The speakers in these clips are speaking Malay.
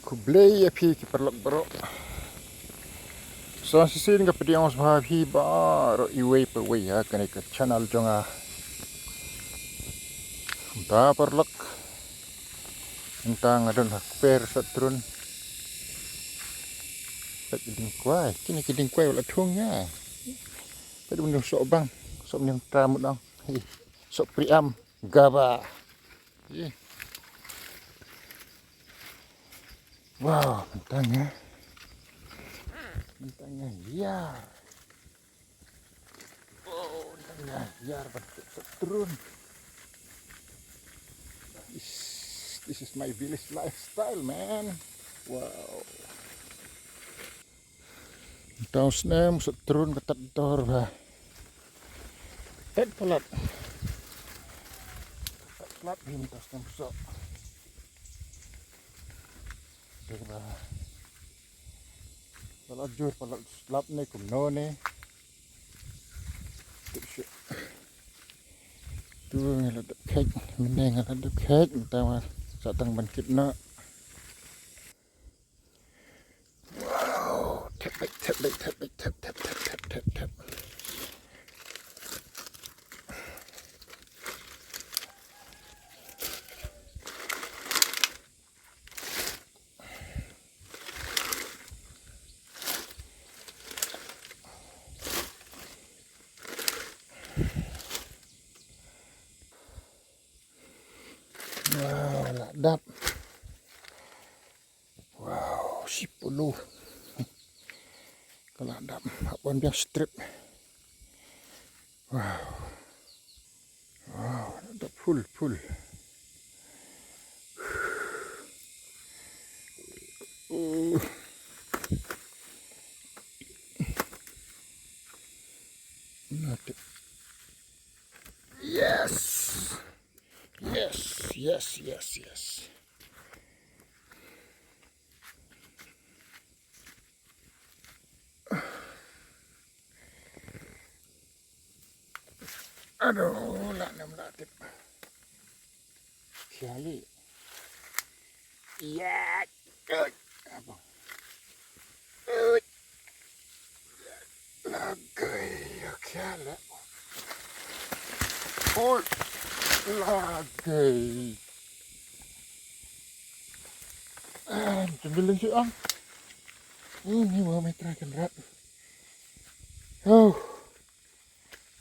Kublai api ki perlak bro. So sisin ka pediang os bhabi bar iway pa way ha kanay ka channel jonga. Da perlak. Entang adon hak per satrun. Pat ding kwai, kini kiding kwai wala thungnya. Pat bundung sok bang, sok ning tramut dong. Sok priam gaba. Wow, mentangnya. Mentangnya liar. Oh, mentangnya liar bentuk satrun. This is my village lifestyle, man. Wow. Tahu snem setrun ketat dor bah. Pelat. Pelat hintas nem sok. Coba. Pelat jur pelat slap ne kumno ne. Tu ngelat kek, meneng ngelat kek, tahu satang bangkit na. Wow, tap. Wow, ladap. Wow, 10. Keladap, abang biang strip. Wow, ladap full. Ladap. Yes. Aduh, nak latip. Siali. Iya. Abang. Lagay. Kiala. Oh, lagay. Tungguin si ang. Ini mau metrakan rat. Oh.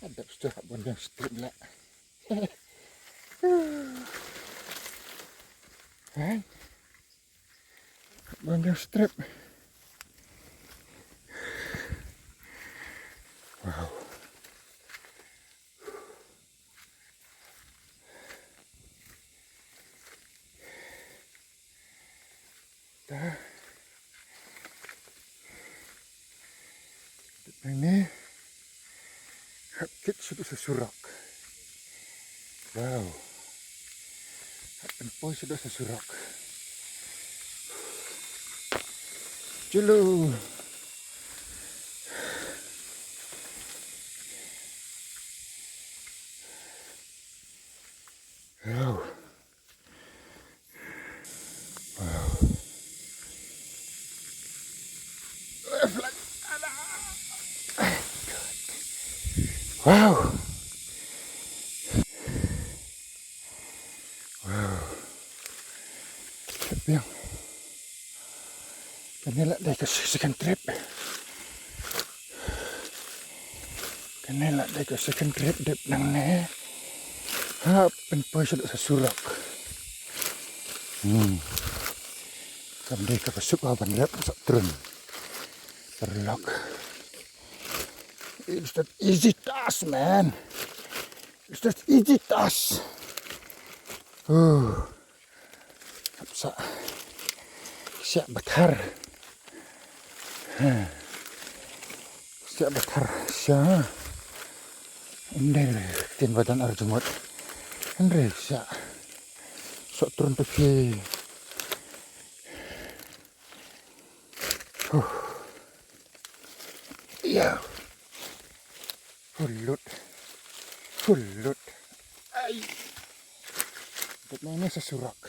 Ada sudah abang yang strip lah. Abang yang strip. Wow. Dah. Ini kit sudah sesurak. Wow. Empoi sudah sesurak. Julu. Wow. Wow. Biang. Kanila day ka second trip. Kanila day ka second trip dip nang ne. Empoi sudah sesurak. Sampai ke pasuk aban rep satrun. Terlok. It's that easy task, man. It's that easy task. Sa siap bakar. Siap bakar. Siap. Ini tin badan arjumut. Ini siap. Sok turun pergi. Iya. Fulut. Ay. Ini sesurak.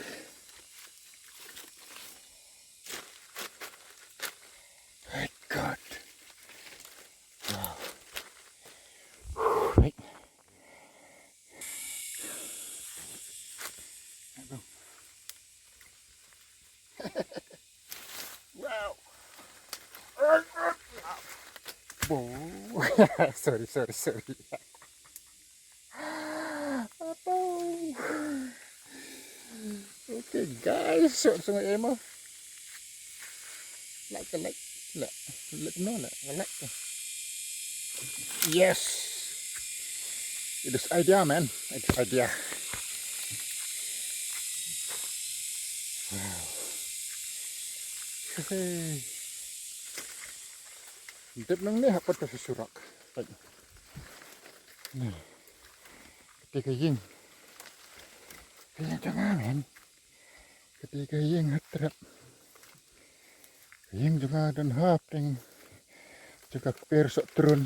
sorry. Okay guys, so semua emo. Like. No. Yes. It is idea, man. It's idea. Wow. Hey. Dip nang ni apa tu surak. Nih. Ketika ying. Kaya jangan, man. Ketika ying hatrap. Ying juga dan hap ting. Juga persok turun.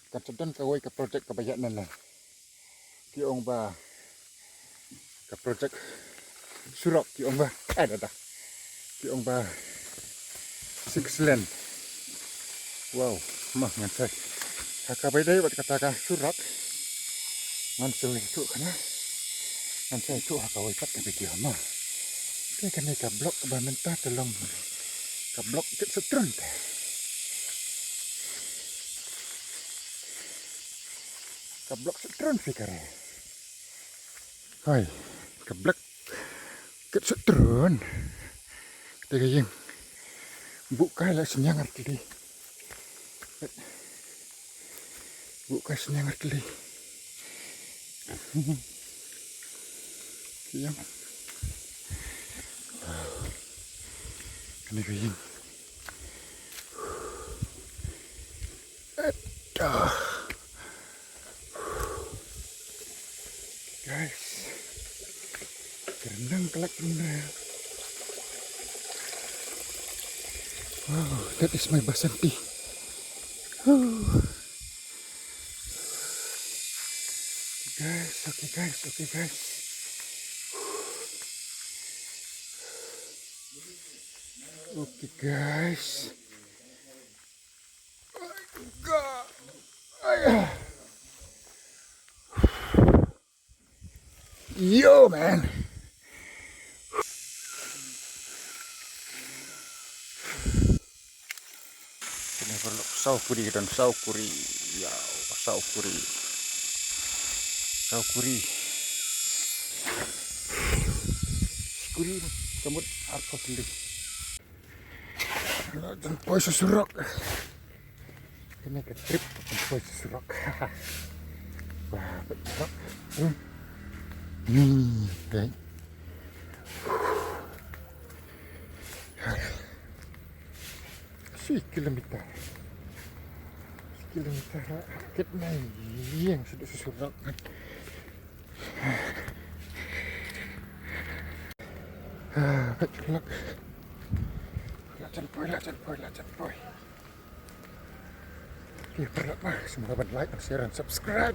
Kan sedang kawai ke projek kebayanan lah. Kiong ba. Ke projek surak kiong ba. Dah. Kiong ba. Six Lane. Wow, mah ngancak. Kakak beda buat katakan surak. Ngancak itu karena ngancak itu kakak wipat ke video mah. Ini kan mereka blok bah mentah tolong. Ke blok ket setron teh. Ke blok setron fikare. Hai, ke blok ket setron. Tega yang buka lah senyangar tadi. Buka senyangar tadi. Yang ini kayaknya. Aduh. Guys, kerenang kelak bener. Wow, that is my basanti. Okay guys. Okay guys. Yo man. Ini perlu saukuri dan saukuri. Ya, saukuri. Skuri kamu apa beli? Dan poin susurak. Ini ke trip poin susurak. Wah, betul. Guys. Kilometer rakit naik yang sudah susurak. Betul. Lacan poy. Oke, berapa? Semoga like, share, dan subscribe.